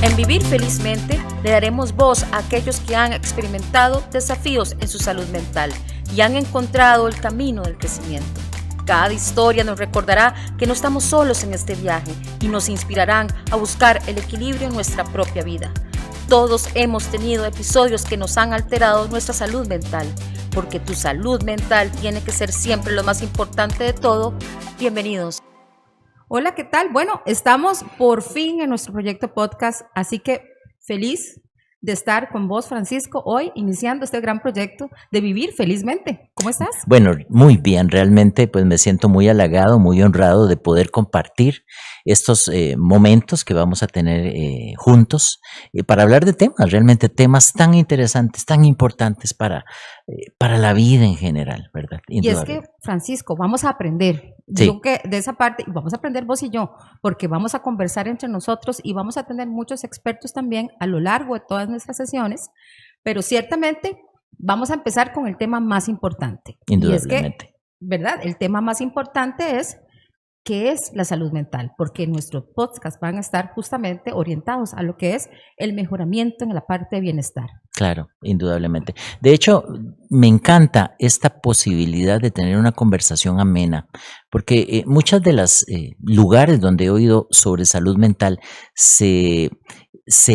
En Vivir Felizmente le daremos voz a aquellos que han experimentado desafíos en su salud mental y han encontrado el camino del crecimiento. Cada historia nos recordará que no estamos solos en este viaje y nos inspirarán a buscar el equilibrio en nuestra propia vida. Todos hemos tenido episodios que nos han alterado nuestra salud mental, porque tu salud mental tiene que ser siempre lo más importante de todo. Bienvenidos. Hola, ¿qué tal? Bueno, estamos por fin en nuestro proyecto podcast, así que feliz de estar con vos, Francisco, hoy iniciando este gran proyecto de Vivir Felizmente. ¿Cómo estás? Bueno, muy bien, realmente pues me siento muy halagado, muy honrado de poder compartir estos momentos que vamos a tener juntos para hablar de temas, realmente temas tan interesantes, tan importantes para la vida en general, ¿verdad? Y es que, Francisco, vamos a aprender. Sí. Yo que de esa parte, vamos a aprender vos y yo, porque vamos a conversar entre nosotros y vamos a tener muchos expertos también a lo largo de todas nuestras sesiones, pero ciertamente vamos a empezar con el tema más importante. Indudablemente. Y es que, ¿verdad? El tema más importante es ¿qué es la salud mental? Porque nuestros podcasts van a estar justamente orientados a lo que es el mejoramiento en la parte de bienestar. Claro, indudablemente. De hecho, me encanta esta posibilidad de tener una conversación amena, porque muchas de las lugares donde he oído sobre salud mental se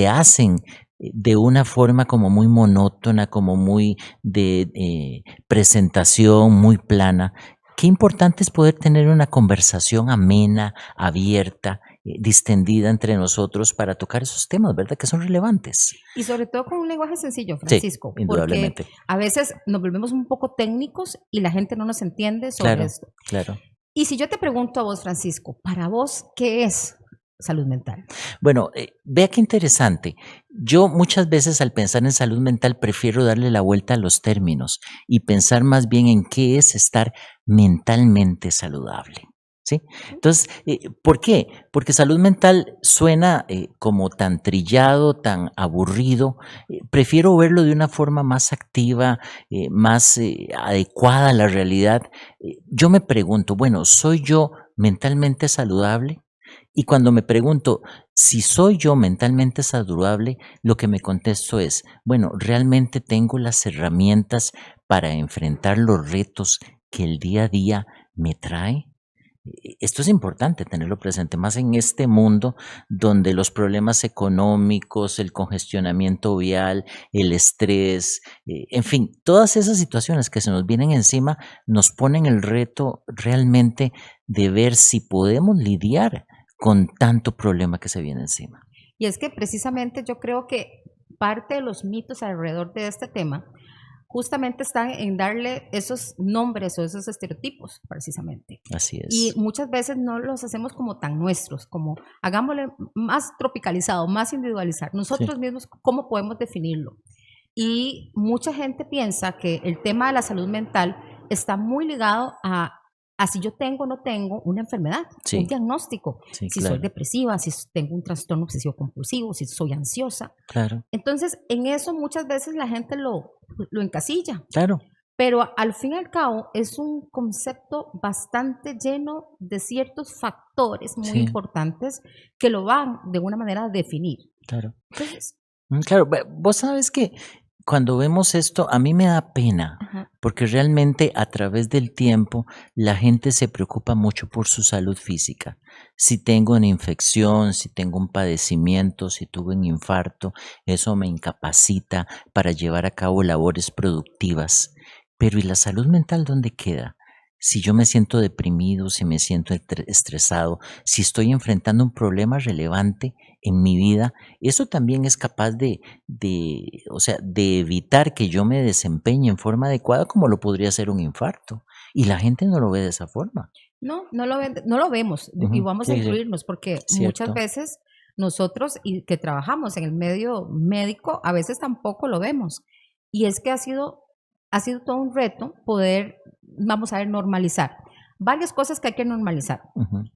hacen de una forma como muy monótona, como muy de presentación, muy plana. Qué importante es poder tener una conversación amena, abierta, distendida entre nosotros para tocar esos temas, ¿verdad? Que son relevantes. Y sobre todo con un lenguaje sencillo, Francisco. Sí, indudablemente. Porque a veces nos volvemos un poco técnicos y la gente no nos entiende sobre esto. Claro. Y si yo te pregunto a vos, Francisco, para vos, ¿qué es salud mental? Bueno, vea qué interesante. Yo muchas veces al pensar en salud mental prefiero darle la vuelta a los términos y pensar más bien en qué es estar mentalmente saludable. ¿Sí? Entonces, ¿por qué? Porque salud mental suena como tan trillado, tan aburrido. Prefiero verlo de una forma más activa, más adecuada a la realidad. Yo me pregunto, bueno, ¿soy yo mentalmente saludable? Y cuando me pregunto si soy yo mentalmente saludable, lo que me contesto es, bueno, ¿realmente tengo las herramientas para enfrentar los retos que el día a día me trae? Esto es importante tenerlo presente, más en este mundo donde los problemas económicos, el congestionamiento vial, el estrés, en fin, todas esas situaciones que se nos vienen encima nos ponen el reto realmente de ver si podemos lidiar con tanto problema que se viene encima. Y es que precisamente yo creo que parte de los mitos alrededor de este tema justamente están en darle esos nombres o esos estereotipos, precisamente. Así es. Y muchas veces no los hacemos como tan nuestros, como hagámosle más tropicalizado, más individualizar. Nosotros mismos, ¿cómo podemos definirlo? Y mucha gente piensa que el tema de la salud mental está muy ligado a si yo tengo o no tengo una enfermedad, un diagnóstico, si soy depresiva, si tengo un trastorno obsesivo compulsivo, si soy ansiosa. Claro. Entonces, en eso muchas veces la gente lo encasilla. Claro. Pero al fin y al cabo es un concepto bastante lleno de ciertos factores muy importantes que lo van de una manera a definir. Claro. Entonces, claro, vos sabes que cuando vemos esto, a mí me da pena, porque realmente a través del tiempo la gente se preocupa mucho por su salud física. Si tengo una infección, si tengo un padecimiento, si tuve un infarto, eso me incapacita para llevar a cabo labores productivas. Pero ¿y la salud mental dónde queda? Si yo me siento deprimido, si me siento estresado, si estoy enfrentando un problema relevante en mi vida, eso también es capaz de evitar que yo me desempeñe en forma adecuada como lo podría hacer un infarto. Y la gente no lo ve de esa forma. No lo vemos y vamos a incluirnos porque muchas veces nosotros y que trabajamos en el medio médico a veces tampoco lo vemos. Y es que ha sido todo un reto poder, vamos a ver, normalizar. Varias cosas que hay que normalizar.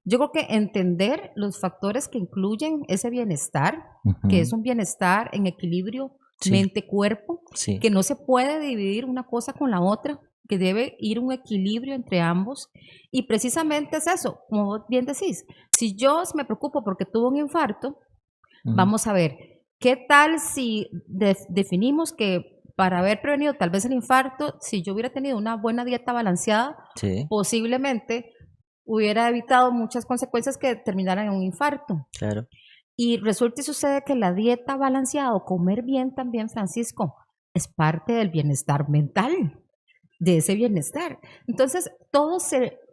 Yo creo que entender los factores que incluyen ese bienestar, que es un bienestar en equilibrio mente-cuerpo, que no se puede dividir una cosa con la otra, que debe ir un equilibrio entre ambos. Y precisamente es eso, como bien decís, si yo me preocupo porque tuve un infarto, Vamos a ver, ¿qué tal si definimos que para haber prevenido tal vez el infarto, si yo hubiera tenido una buena dieta balanceada, posiblemente hubiera evitado muchas consecuencias que terminaran en un infarto? Claro. Y resulta y sucede que la dieta balanceada o comer bien también, Francisco, es parte del bienestar mental, de ese bienestar. Entonces, todo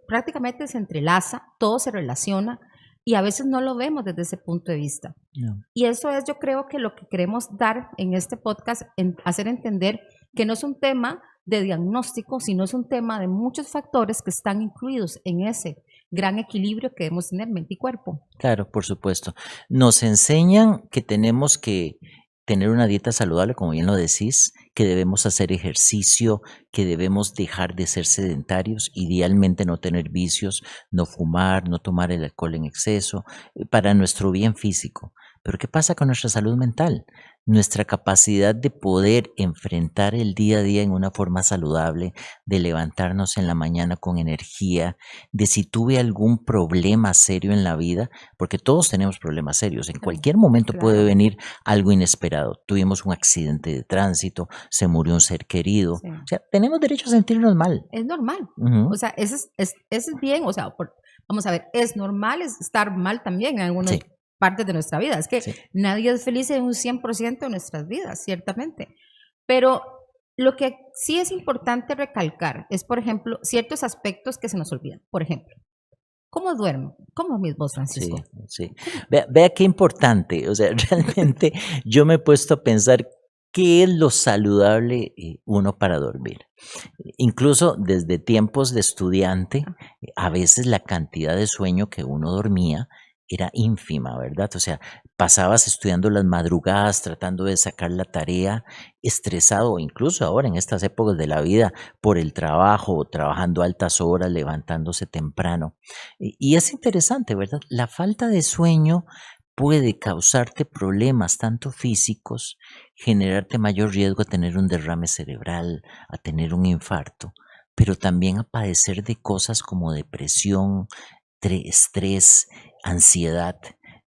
prácticamente se entrelaza, todo se relaciona y a veces no lo vemos desde ese punto de vista. No. Y eso es, yo creo que lo que queremos dar en este podcast, hacer entender que no es un tema de diagnóstico, sino es un tema de muchos factores que están incluidos en ese gran equilibrio que debemos tener mente y cuerpo. Claro, por supuesto. Nos enseñan que tenemos que tener una dieta saludable, como bien lo decís, que debemos hacer ejercicio, que debemos dejar de ser sedentarios, idealmente no tener vicios, no fumar, no tomar el alcohol en exceso, para nuestro bien físico. Pero ¿qué pasa con nuestra salud mental? Nuestra capacidad de poder enfrentar el día a día en una forma saludable, de levantarnos en la mañana con energía, de si tuve algún problema serio en la vida, porque todos tenemos problemas serios, en cualquier momento puede venir algo inesperado. Tuvimos un accidente de tránsito, se murió un ser querido, o sea, tenemos derecho a sentirnos mal. Es normal, o sea, eso es bien, o sea, vamos a ver, es normal estar mal también en algunos partes de nuestra vida. Es que nadie es feliz en un 100% de nuestras vidas, ciertamente. Pero lo que sí es importante recalcar es, por ejemplo, ciertos aspectos que se nos olvidan. Por ejemplo, ¿cómo duermo? ¿Cómo dormís vos, Francisco? Sí. Vea qué importante. O sea, realmente yo me he puesto a pensar qué es lo saludable uno para dormir. Incluso desde tiempos de estudiante, a veces la cantidad de sueño que uno dormía era ínfima, ¿verdad? O sea, pasabas estudiando las madrugadas, tratando de sacar la tarea, estresado, incluso ahora en estas épocas de la vida, por el trabajo, trabajando altas horas, levantándose temprano. Y es interesante, ¿verdad? La falta de sueño puede causarte problemas tanto físicos, generarte mayor riesgo a tener un derrame cerebral, a tener un infarto, pero también a padecer de cosas como depresión, estrés, ansiedad,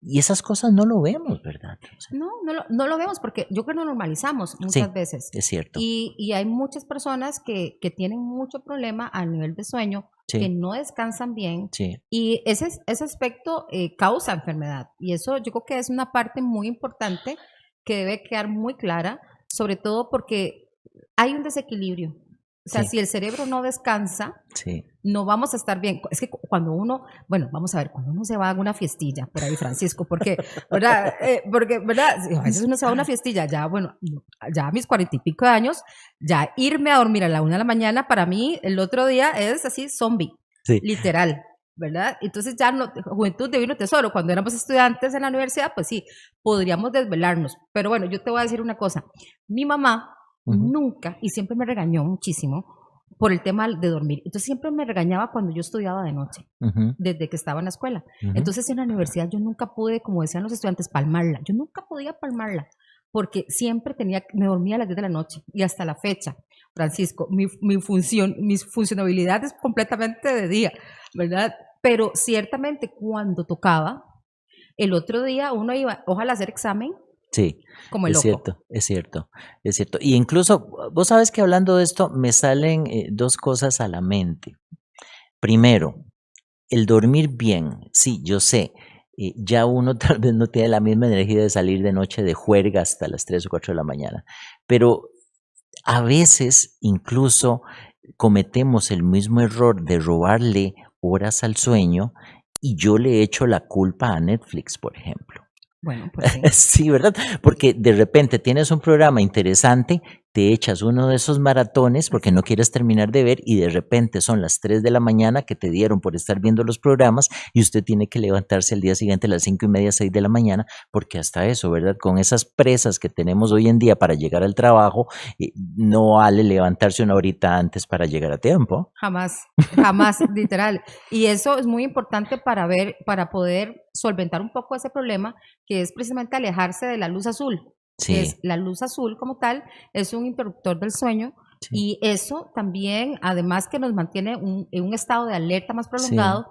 y esas cosas no lo vemos, ¿verdad? O sea, no lo vemos porque yo creo que lo normalizamos muchas veces. Es cierto. Y hay muchas personas que tienen mucho problema a nivel de sueño, que no descansan bien, y ese aspecto causa enfermedad, y eso yo creo que es una parte muy importante que debe quedar muy clara, sobre todo porque hay un desequilibrio. O sea, si el cerebro no descansa, no vamos a estar bien. Es que cuando uno, bueno, vamos a ver, cuando uno se va a una fiestilla, por ahí, Francisco, porque, ¿verdad? ¿Verdad? A veces uno se va a una fiestilla, ya, bueno, ya a mis 40 y pico de años, ya irme a dormir a la 1 de la mañana, para mí, el otro día es así, zombie, literal, ¿verdad? Entonces ya juventud divino tesoro, cuando éramos estudiantes en la universidad, pues sí, podríamos desvelarnos. Pero bueno, yo te voy a decir una cosa, mi mamá nunca, y siempre me regañó muchísimo por el tema de dormir. Entonces siempre me regañaba cuando yo estudiaba de noche, desde que estaba en la escuela. Entonces en la universidad yo nunca pude, como decían los estudiantes, palmarla. Yo nunca podía palmarla, porque siempre me dormía a las 10 de la noche. Y hasta la fecha, Francisco, mis funcionalidad es completamente de día, ¿verdad? Pero ciertamente cuando tocaba, el otro día uno iba, ojalá hacer examen, sí, como el loco. Es cierto. Y incluso, vos sabes que hablando de esto, me salen dos cosas a la mente. Primero, el dormir bien. Sí, yo sé, ya uno tal vez no tiene la misma energía de salir de noche de juerga hasta las 3 o 4 de la mañana, pero a veces incluso cometemos el mismo error de robarle horas al sueño, y yo le echo la culpa a Netflix, por ejemplo. Bueno, pues sí. Sí, ¿verdad? Porque de repente tienes un programa interesante, te echas uno de esos maratones porque no quieres terminar de ver, y de repente son las 3 de la mañana que te dieron por estar viendo los programas, y usted tiene que levantarse al día siguiente a las 5:30, 6 de la mañana, porque hasta eso, ¿verdad? Con esas presas que tenemos hoy en día para llegar al trabajo, no vale levantarse una horita antes para llegar a tiempo. Jamás, literal. Y eso es muy importante para poder solventar un poco ese problema, que es precisamente alejarse de la luz azul. Que es la luz azul como tal, es un interruptor del sueño, y eso también, además que nos mantiene en un estado de alerta más prolongado,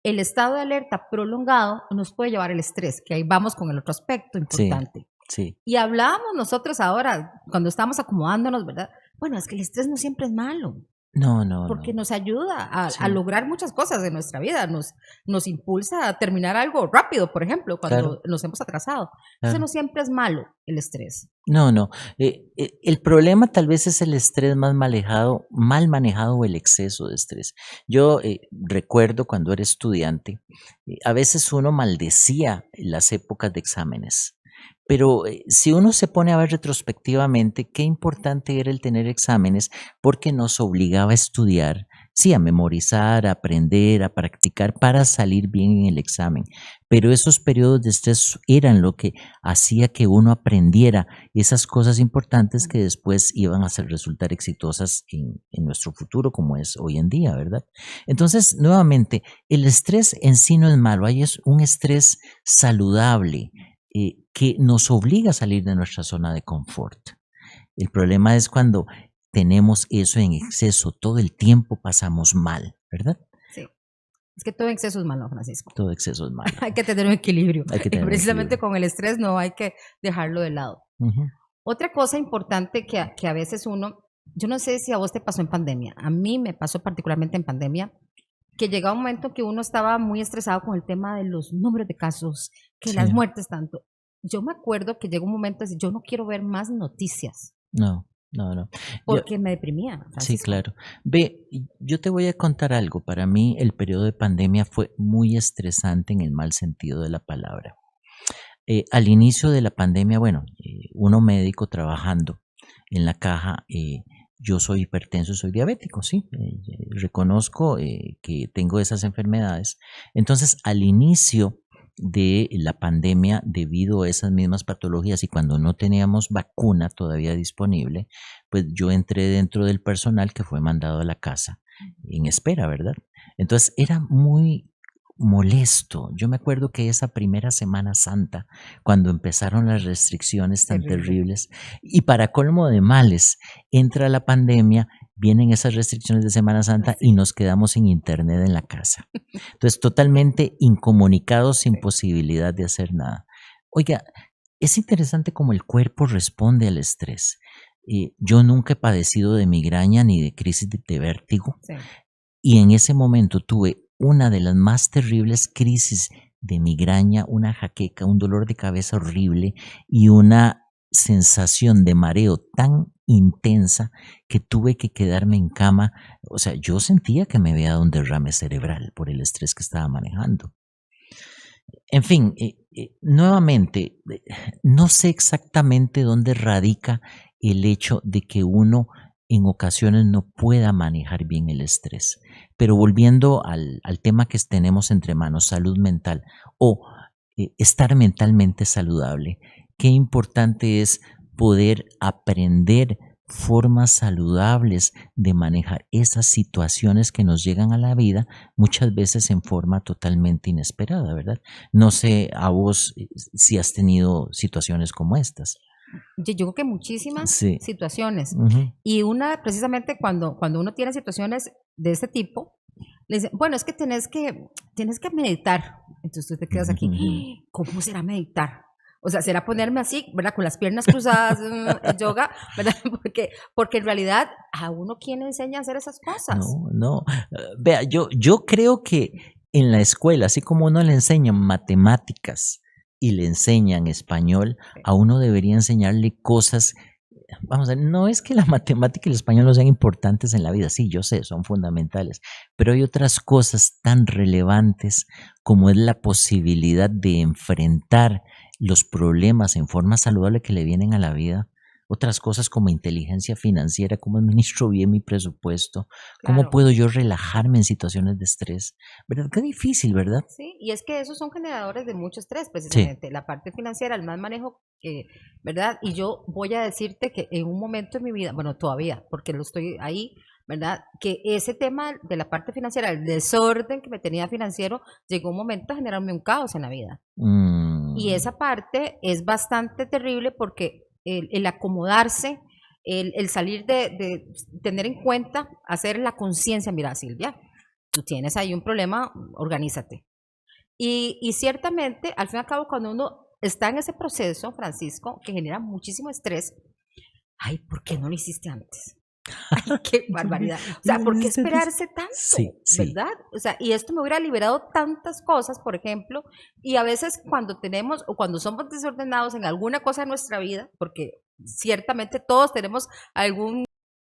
el estado de alerta prolongado nos puede llevar al estrés, que ahí vamos con el otro aspecto importante. Sí. Y hablábamos nosotros ahora, cuando estábamos acomodándonos, ¿verdad? Bueno, es que el estrés no siempre es malo. No. Porque nos ayuda a lograr muchas cosas en nuestra vida, nos impulsa a terminar algo rápido, por ejemplo, cuando nos hemos atrasado. Entonces no siempre es malo el estrés. No. El problema tal vez es el estrés mal manejado o el exceso de estrés. Yo recuerdo cuando era estudiante, a veces uno maldecía las épocas de exámenes. Pero si uno se pone a ver retrospectivamente, qué importante era el tener exámenes porque nos obligaba a estudiar, sí, a memorizar, a aprender, a practicar para salir bien en el examen. Pero esos periodos de estrés eran lo que hacía que uno aprendiera esas cosas importantes que después iban a resultar exitosas en nuestro futuro, como es hoy en día, ¿verdad? Entonces, nuevamente, el estrés en sí no es malo, hay es un estrés saludable. Que nos obliga a salir de nuestra zona de confort. El problema es cuando tenemos eso en exceso, todo el tiempo pasamos mal, ¿verdad? Sí. Es que todo exceso es malo, Francisco. Todo exceso es malo. Hay que tener un equilibrio. Y precisamente con el estrés no hay que dejarlo de lado. Otra cosa importante que a veces uno, yo no sé si a vos te pasó en pandemia, a mí me pasó particularmente en pandemia, que llegaba un momento que uno estaba muy estresado con el tema de los números de casos, que las muertes tanto. Yo me acuerdo que llegó un momento de decir, yo no quiero ver más noticias. No. Porque me deprimía, Francisco. Sí, claro. Ve, yo te voy a contar algo. Para mí el periodo de pandemia fue muy estresante en el mal sentido de la palabra. Al inicio de la pandemia, bueno, uno médico trabajando en la caja, yo soy hipertenso, soy diabético, sí, reconozco que tengo esas enfermedades. Entonces, al inicio de la pandemia, debido a esas mismas patologías y cuando no teníamos vacuna todavía disponible, pues yo entré dentro del personal que fue mandado a la casa en espera, ¿verdad? Entonces, era muy molesto. Yo me acuerdo que esa primera Semana Santa, cuando empezaron las restricciones tan terribles, y para colmo de males, entra la pandemia, vienen esas restricciones de Semana Santa y nos quedamos sin internet en la casa. Entonces, totalmente incomunicados, sin posibilidad de hacer nada. Oiga, es interesante cómo el cuerpo responde al estrés. Yo nunca he padecido de migraña ni de crisis de vértigo, y en ese momento tuve una de las más terribles crisis de migraña, una jaqueca, un dolor de cabeza horrible y una sensación de mareo tan intensa que tuve que quedarme en cama. O sea, yo sentía que me había dado un derrame cerebral por el estrés que estaba manejando. En fin, nuevamente, no sé exactamente dónde radica el hecho de que uno en ocasiones no pueda manejar bien el estrés. Pero volviendo al tema que tenemos entre manos, salud mental o estar mentalmente saludable, qué importante es poder aprender formas saludables de manejar esas situaciones que nos llegan a la vida, muchas veces en forma totalmente inesperada, ¿verdad? No sé a vos si has tenido situaciones como estas. Yo creo que muchísimas situaciones. Y una, precisamente cuando uno tiene situaciones de este tipo, le dicen, bueno, es que tienes que meditar. Entonces tú te quedas aquí, ¿cómo será meditar? O sea, será ponerme así, ¿verdad? Con las piernas cruzadas, en yoga, ¿verdad? Porque en realidad, ¿a uno quién le enseña a hacer esas cosas? No. Vea, yo creo que en la escuela, así como uno le enseña matemáticas y le enseñan español, a uno debería enseñarle cosas. Vamos a ver, no es que la matemática y el español no sean importantes en la vida, sí, yo sé, son fundamentales, pero hay otras cosas tan relevantes como es la posibilidad de enfrentar los problemas en forma saludable que le vienen a la vida. Otras cosas como inteligencia financiera, cómo administro bien mi presupuesto, cómo puedo yo relajarme en situaciones de estrés, ¿verdad? Qué difícil, ¿verdad? Sí, y es que esos son generadores de mucho estrés, precisamente. La parte financiera, el mal manejo, ¿verdad? Y yo voy a decirte que en un momento de mi vida, bueno, todavía, porque lo estoy ahí, ¿verdad? Que ese tema de la parte financiera, el desorden que me tenía financiero, llegó un momento a generarme un caos en la vida. Y esa parte es bastante terrible porque el acomodarse, el salir de tener en cuenta, hacer la conciencia. Mira, Silvia, tú tienes ahí un problema, organízate. Y ciertamente, al fin y al cabo, cuando uno está en ese proceso, Francisco, que genera muchísimo estrés, ay, ¿por qué no lo hiciste antes? Ay, qué barbaridad. O sea, ¿por qué esperarse tanto? Sí, ¿verdad? O sea, y esto me hubiera liberado tantas cosas, por ejemplo, y a veces cuando tenemos o cuando somos desordenados en alguna cosa de nuestra vida, porque ciertamente todos tenemos algún